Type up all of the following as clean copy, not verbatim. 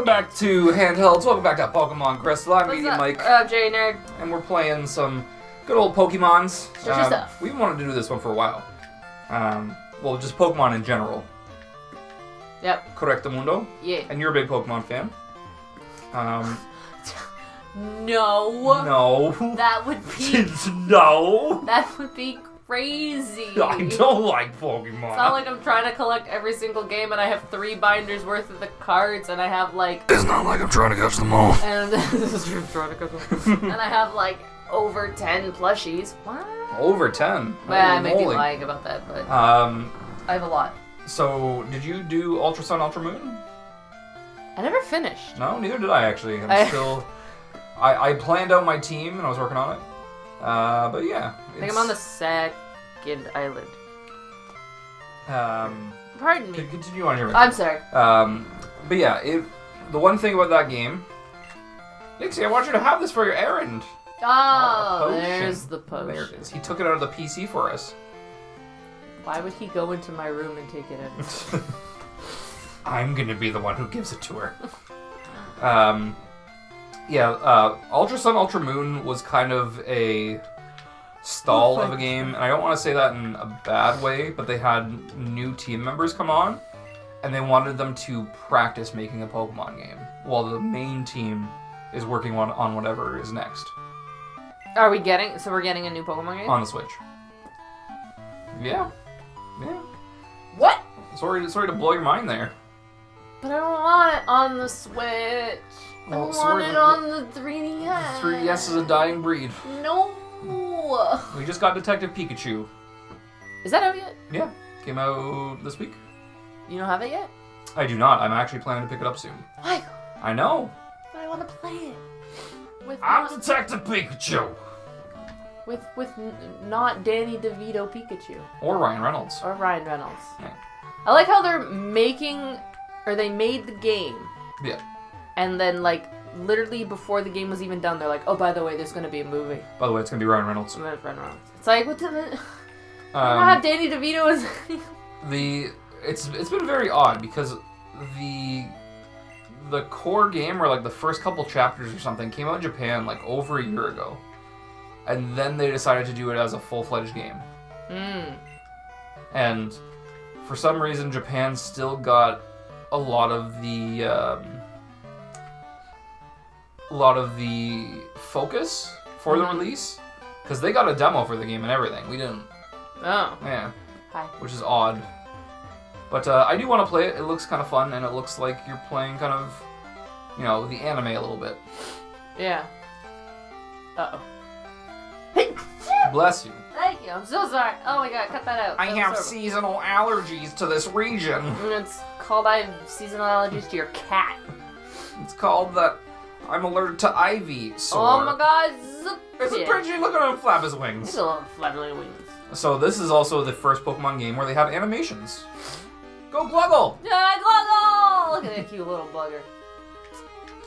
back to Handhelds. Welcome back to Pokemon Crystal. I'm Medium Mike. JayN3rd. And we're playing some good old Pokemons. Search your stuff. We've wanted to do this one for a while. Well, just Pokemon in general. Yep. Correcto mundo? Yeah. And you're a big Pokemon fan. No. No. That would be... No. That would be crazy. I don't like Pokemon. It's not like I'm trying to collect every single game and I have 3 binders worth of the cards and I have like... It's not like I'm trying to catch them all. And this is true, trying to catch them. And I have like over 10 plushies. What? Over 10? Well, I may be lying about that, but... I have a lot. So, did you do Ultra Sun, Ultra Moon? I never finished. No, neither did I actually. I'm still... I planned out my team and I was working on it. But yeah. I think I'm on the 2nd island. Pardon me. Continue on your way. I'm sorry. But yeah, the one thing about that game... Nixie, I want you to have this for your errand. Oh, there's the potion. There it is. He took it out of the PC for us. Why would he go into my room and take it out? I'm gonna be the one who gives it to her. Ultra Sun, Ultra Moon was kind of a stall of a game, and I don't want to say that in a bad way, but they had new team members come on, and they wanted them to practice making a Pokemon game, while the main team is working on whatever is next. Are we getting, so we're getting a new Pokemon game? On the Switch. Yeah. Yeah. What? Sorry to blow your mind there. But I don't want it on the Switch. Well, I want it on the 3DS. 3DS is a dying breed. No. We just got Detective Pikachu. Is that out yet? Yeah. Came out this week. You don't have it yet? I do not. I'm actually planning to pick it up soon. Michael. I know. But I want to play it. I'm Detective Pikachu. With not Danny DeVito Pikachu. Or Ryan Reynolds. Or Ryan Reynolds. Yeah. I like how they're making, or they made the game. Yeah. And then, like, literally before the game was even done, they're like, oh, by the way, there's going to be a movie. By the way, it's going to be Ryan Reynolds. Ryan Reynolds. It's like, what the... I don't have Danny DeVito as... It's been very odd, because the core game, or like the first couple chapters or something, came out in Japan like over a year ago. And then they decided to do it as a full-fledged game. And for some reason, Japan still got a lot of the focus for the release, because they got a demo for the game and everything. We didn't. Oh. Yeah. Hi. Which is odd. But I do want to play it. It looks kind of fun, and it looks like you're playing kind of, you know, the anime a little bit. Yeah. Uh-oh. Bless you. Thank you. I'm so sorry. Oh my god, cut that out. I have seasonal allergies to this region. It's called I have seasonal allergies to your cat. It's called that I'm allergic to ivy sore. Oh my god, It's a pretty. Look at him flap his wings. He's a little flapping wings. So this is also the first Pokemon game where they have animations. Go Gluggle! Yeah, Gluggle! Look at that cute little bugger.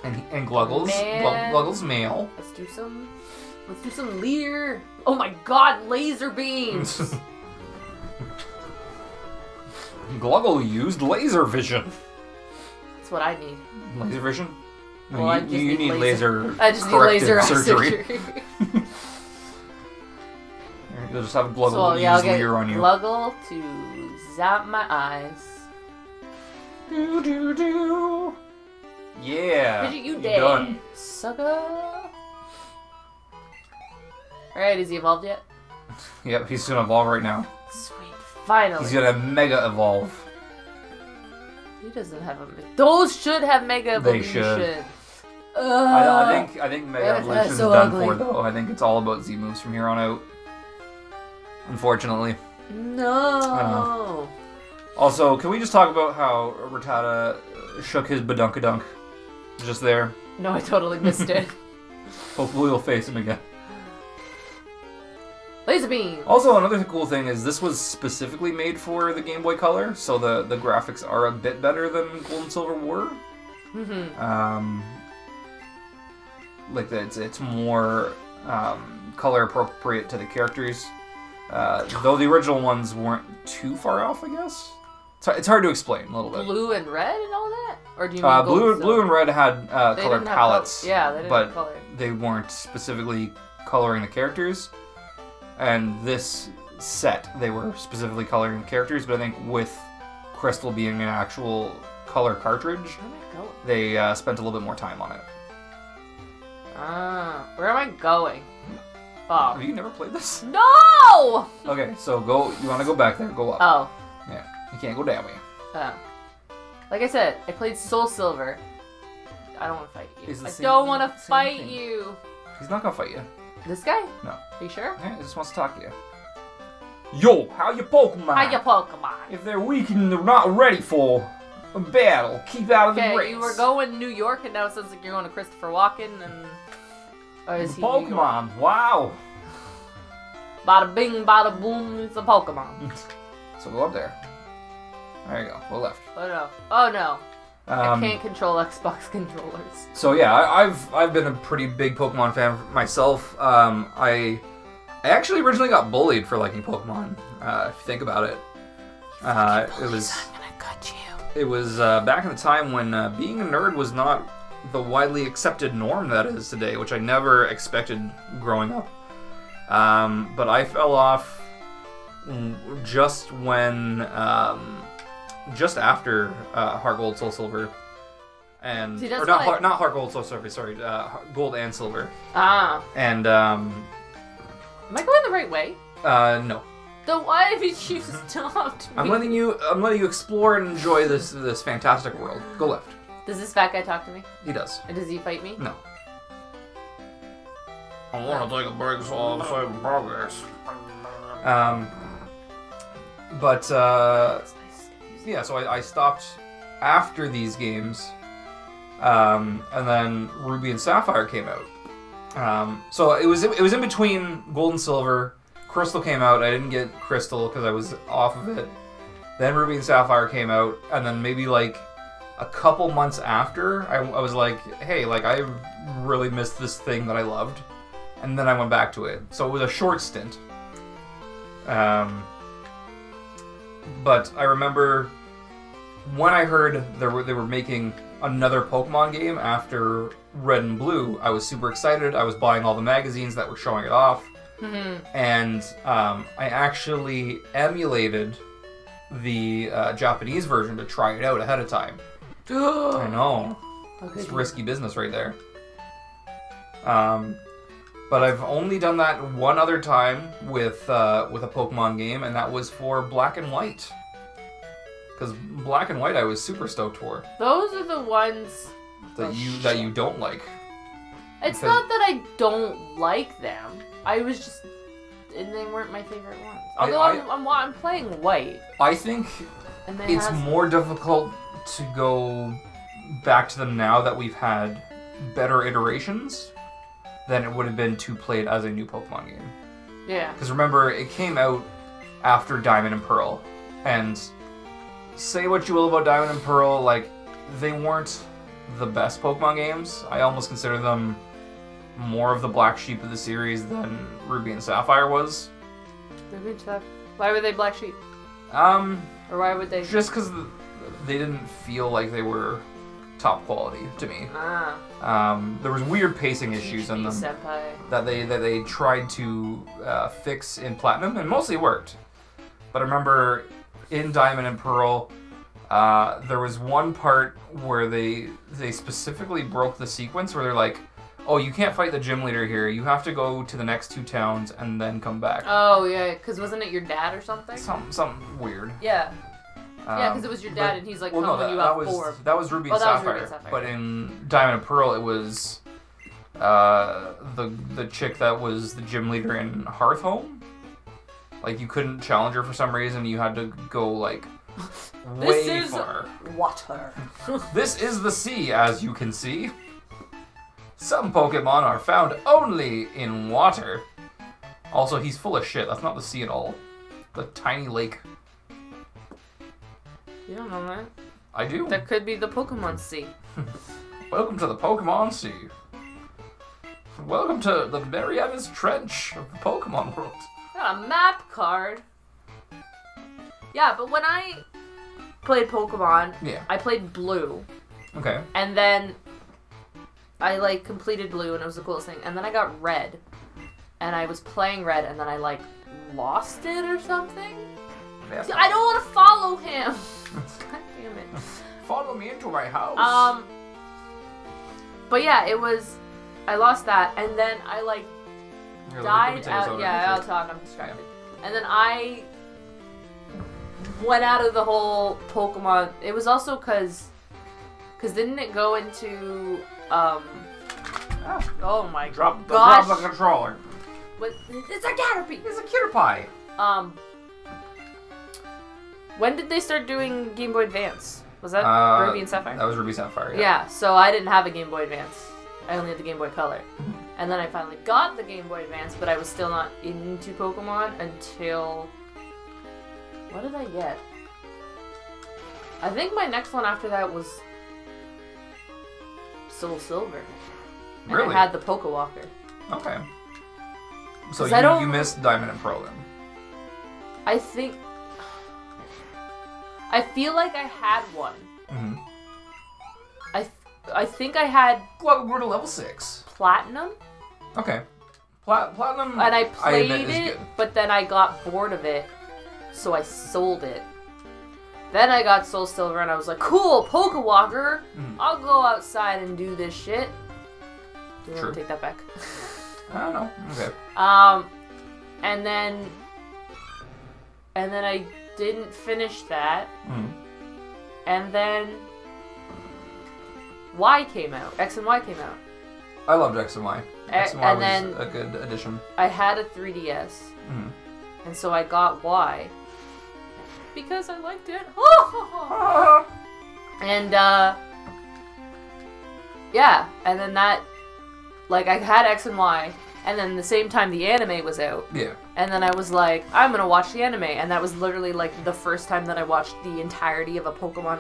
And Gluggle's Gluggle's male. Let's do some leer. Oh my god, laser beams! Gluggle used laser vision. That's what I need. Laser vision? No, Well, you need laser. I just need laser surgery. You'll just have Gluggle use leer on you. Gluggle to zap my eyes. Do do do. Yeah. You dead, done. sucker. Alright, is he evolved yet? Yep, he's gonna evolve right now. Sweet, finally. He's gonna mega evolve. He doesn't have a... Those should have mega evolution. They should. I think mega evolution is so done ugly. for, though. I think it's all about Z moves from here on out. Unfortunately. No. Also, can we just talk about how Rattata shook his badunkadunk just there? No, I totally missed it. Hopefully we'll face him again. Laser beam! Also, another cool thing is this was specifically made for the Game Boy Color, so the graphics are a bit better than Gold and Silver were. Like it's more color appropriate to the characters. Though the original ones weren't too far off, I guess. It's hard to explain a little bit. Blue and red and all that? Or do you mean blue and red had colored palettes. Yeah, they didn't have color. They weren't specifically coloring the characters. And this set, they were specifically coloring the characters, but I think with Crystal being an actual color cartridge, they spent a little bit more time on it. Where am I going? Oh. Have you never played this? No! Okay, so go. You want to go back there? Go up. Oh. Yeah, you can't go down way. Like I said, I played Soul Silver. I don't want to fight you. I don't want to fight you. He's not gonna fight you. This guy? No. Are you sure? Yeah, he just wants to talk to you. Yo, how your Pokemon? How your Pokemon? If they're weak and they're not ready for a battle, keep out of the race. Okay, you were going New York, and now it sounds like you're going to Christopher Walken, and... Or is he Pokemon, wow. Bada bing, bada boom, it's a Pokemon. So go up there. There you go, go left. Oh no. Oh no. I can't control Xbox controllers. So yeah, I've been a pretty big Pokemon fan myself. I actually originally got bullied for liking Pokemon. If you think about it, it was. I'm gonna cut you. It was back in the time when being a nerd was not the widely accepted norm that it is today, which I never expected growing up. But I fell off just when. Just after Heart Gold, Soul Silver, and See, or not Heart Gold, Soul Silver. Sorry, Gold and Silver. And am I going the right way? No. Then why have you stopped me? I'm letting you explore and enjoy this fantastic world. Go left. Does this fat guy talk to me? He does. And does he fight me? No. I want to take a break so I'll save progress. Yeah, so I stopped after these games, and then Ruby and Sapphire came out. So it was in between Gold and Silver. Crystal came out. I didn't get Crystal because I was off of it. Then Ruby and Sapphire came out, and then maybe like a couple months after, I was like, hey, like I really missed this thing that I loved, and then I went back to it. So it was a short stint. But I remember when I heard they were making another Pokemon game after Red and Blue, I was super excited. I was buying all the magazines that were showing it off. Mm-hmm. And I actually emulated the Japanese version to try it out ahead of time. I know. Okay. It's risky business right there. But I've only done that one other time with a Pokemon game, and that was for Black and White. Because Black and White, I was super stoked for. Those are the ones that you don't like. It's not that I don't like them. I was just, and they weren't my favorite ones. Although I'm playing White. I think it's more difficult to go back to them now that we've had better iterations than it would have been to play it as a new Pokemon game. Yeah. Because remember, it came out after Diamond and Pearl, and say what you will about Diamond and Pearl, like, they weren't the best Pokemon games. I almost consider them more of the black sheep of the series than Ruby and Sapphire was. Ruby and Sapphire? Why were they black sheep? Or why would they? Just because they didn't feel like they were top quality to me. There was weird pacing issues in them that they tried to fix in Platinum, and mostly worked. But I remember in Diamond and Pearl, there was one part where they specifically broke the sequence where they're like, oh, you can't fight the gym leader here. You have to go to the next 2 towns and then come back. Oh, yeah, because wasn't it your dad or something? Something weird. Yeah. Yeah, because it was your dad, and he's like, you have 4. That was Ruby and Sapphire. But in Diamond and Pearl, it was the chick that was the gym leader in Hearthhome. Like, you couldn't challenge her for some reason. You had to go, like, way far. This is water. This is the sea, as you can see. Some Pokemon are found only in water. Also, he's full of shit. That's not the sea at all. The tiny lake. You don't know that. I do. That could be the Pokemon Sea. Welcome to the Pokemon Sea. Welcome to the Mariana's Trench of the Pokemon world. Got a map card. Yeah, but when played Pokemon. Yeah. I played Blue. Okay. And then I, like, completed Blue, and it was the coolest thing. And then I got Red. And I was playing Red, and then I, like, lost it or something? Yeah. I don't want to follow him! God damn it. Follow me into my house. But yeah, it was... I lost that, and then I, like, died out... Yeah, I'll talk, I'm distracted. Yeah. And then I went out of the whole Pokemon... It was also because didn't it go into... oh my gosh. Drop the controller. What? It's a Caterpie! It's a Caterpie! When did they start doing Game Boy Advance? Was that Ruby and Sapphire? That was Ruby Sapphire, yeah. Yeah, so I didn't have a Game Boy Advance. I only had the Game Boy Color. And then I finally got the Game Boy Advance, but I was still not into Pokemon until... What did I get? I think my next one after that was Soul Silver. And Really? I had the Pokewalker. Okay. So you missed Diamond and Pearl then? I think... I feel like I had one. Mm-hmm. I think I had... Well, we're to level 6. Platinum? Okay. Platinum... And I played it, but then I got bored of it, so I sold it. Then I got Soul Silver, and I was like, cool, Pokewalker! I'll go outside and do this shit. Do you want to take that back? I don't know. Okay. And then I didn't finish that. And then Y came out. X and Y came out. I loved X and Y. X and Y was then a good addition. I had a 3DS. And so I got Y. Because I liked it. And, yeah. And then that... Like, I had X and Y, and then the same time the anime was out. Yeah. And then I was like, I'm gonna watch the anime. And that was literally, like, the first time that I watched the entirety of a Pokemon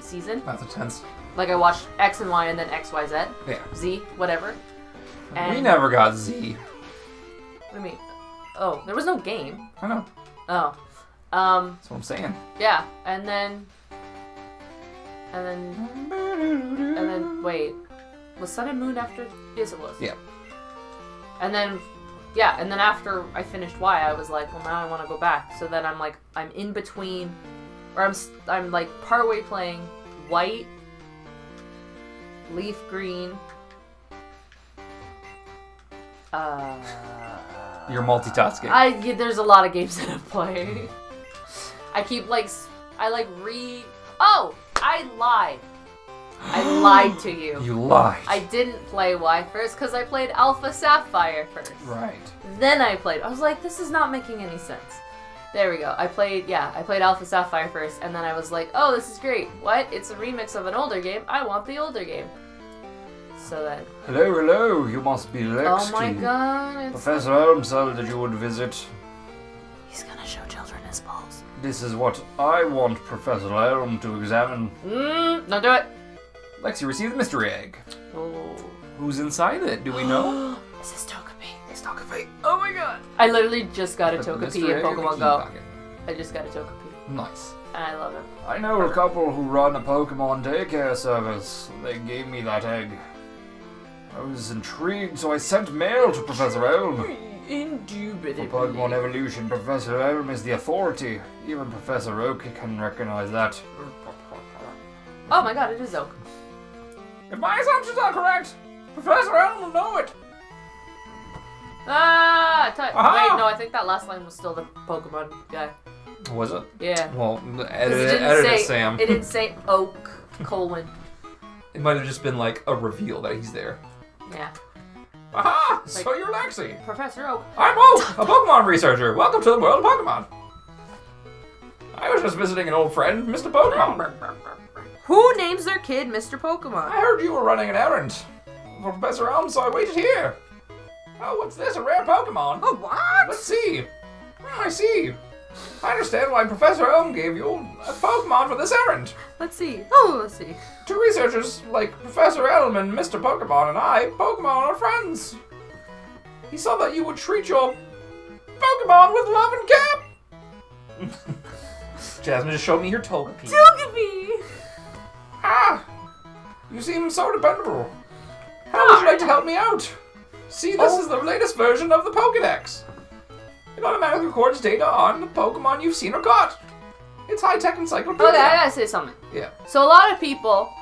season. That's intense. Like, I watched X and Y and then X, Y, Z. Yeah. Z, whatever. And we never got Z. What do you mean? Oh, there was no game. I know. Oh. That's what I'm saying. Yeah, and then, wait. Was Sun and Moon after? Yes, it was. Yeah. And then, yeah, and then after I finished Y, I was like, well, now I want to go back. So then I'm like, I'm in between, or I'm like partway playing White, Leaf Green. You're multitasking. There's a lot of games that I play. I keep like, Oh, I lied. I lied to you. You lied. I didn't play Y first because I played Alpha Sapphire first. Right. Then I was like, this is not making any sense. There we go. I played Alpha Sapphire first, and then I was like, oh, this is great. What? It's a remix of an older game. I want the older game. So then... Hello, you must be Lexi. Oh my god. Professor Elm said that you would visit. He's gonna show children his balls. This is what I want Professor Elm to examine. Don't do it. Lexi received the mystery egg. Oh. Who's inside it? Do we know? This is Togepi. It's Togepi. Oh my god. I literally just got a Togepi in Pokemon Go. I just got a Togepi. Nice. And I love him. I know a couple who run a Pokemon daycare service. They gave me that egg. I was intrigued, so I sent mail to Professor Elm. Indubitably. For Pokemon evolution, Professor Elm is the authority. Even Professor Oak can recognize that. Oh my god, it is Oak. If my assumptions are correct, Professor Elm will know it. Wait, no, I think that last line was still the Pokemon guy. Was it? Yeah. Well, edit it, Sam. It didn't say Oak, colon. It might have just been like a reveal that he's there. Yeah. Aha! Like, so you're Lexi. Professor Oak. I'm Oak, a Pokemon researcher. Welcome to the world of Pokemon. I was just visiting an old friend, Mr. Pokemon. Who names their kid Mr. Pokemon? I heard you were running an errand for Professor Elm, so I waited here. Oh, what's this? A rare Pokemon? Oh, what? Let's see. I see. I understand why Professor Elm gave you a Pokemon for this errand. Let's see. Oh, let's see. Two researchers like Professor Elm and Mr. Pokemon and I, Pokemon, are friends. He saw that you would treat your Pokemon with love and care. Jasmine just showed me her Togepi. Togepi! Ah! You seem so dependable. How would you like to help me out? See, this is the latest version of the Pokédex. It automatically records data on the Pokemon you've seen or caught. It's high-tech encyclopedia. Okay, I gotta say something. Yeah. So a lot of people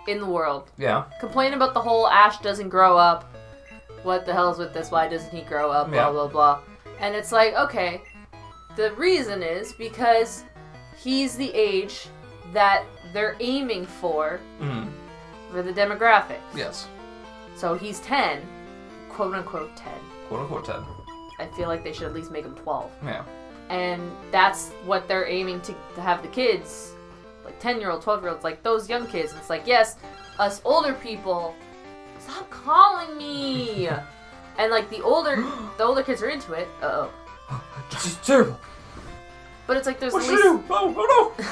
in the world complain about the whole Ash doesn't grow up. What the hell is with this? Why doesn't he grow up? Blah, blah, blah. And it's like, okay, the reason is because he's the age that they're aiming for the demographics. Yes. So he's 10, quote-unquote 10. Quote-unquote 10. I feel like they should at least make him 12. Yeah. And that's what they're aiming to have the kids, like 10-year-old, 12-year-olds, like those young kids. And it's like, yes, us older people, stop calling me. And like the older kids are into it. Uh-oh. This is terrible. But it's like there's what at least... least... Oh no!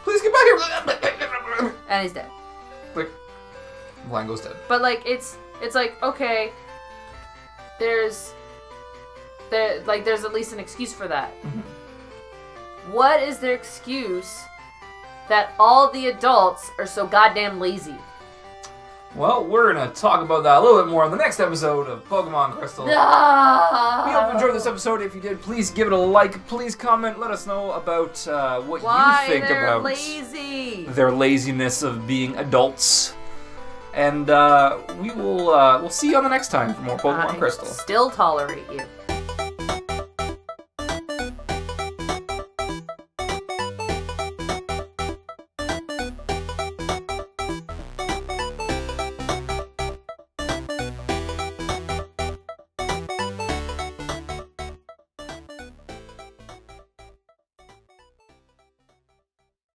Please get back here! And he's dead. Like, Blango's dead. But like it's like, okay, there's at least an excuse for that. What is their excuse that all the adults are so goddamn lazy? Well, we're going to talk about that a little bit more on the next episode of Pokemon Crystal. We hope you enjoyed this episode. If you did, please give it a like. Please comment. Let us know about what you think about lazy. Their laziness of being adults. And we'll see you on the next time for more Pokemon Crystal. Still tolerate you.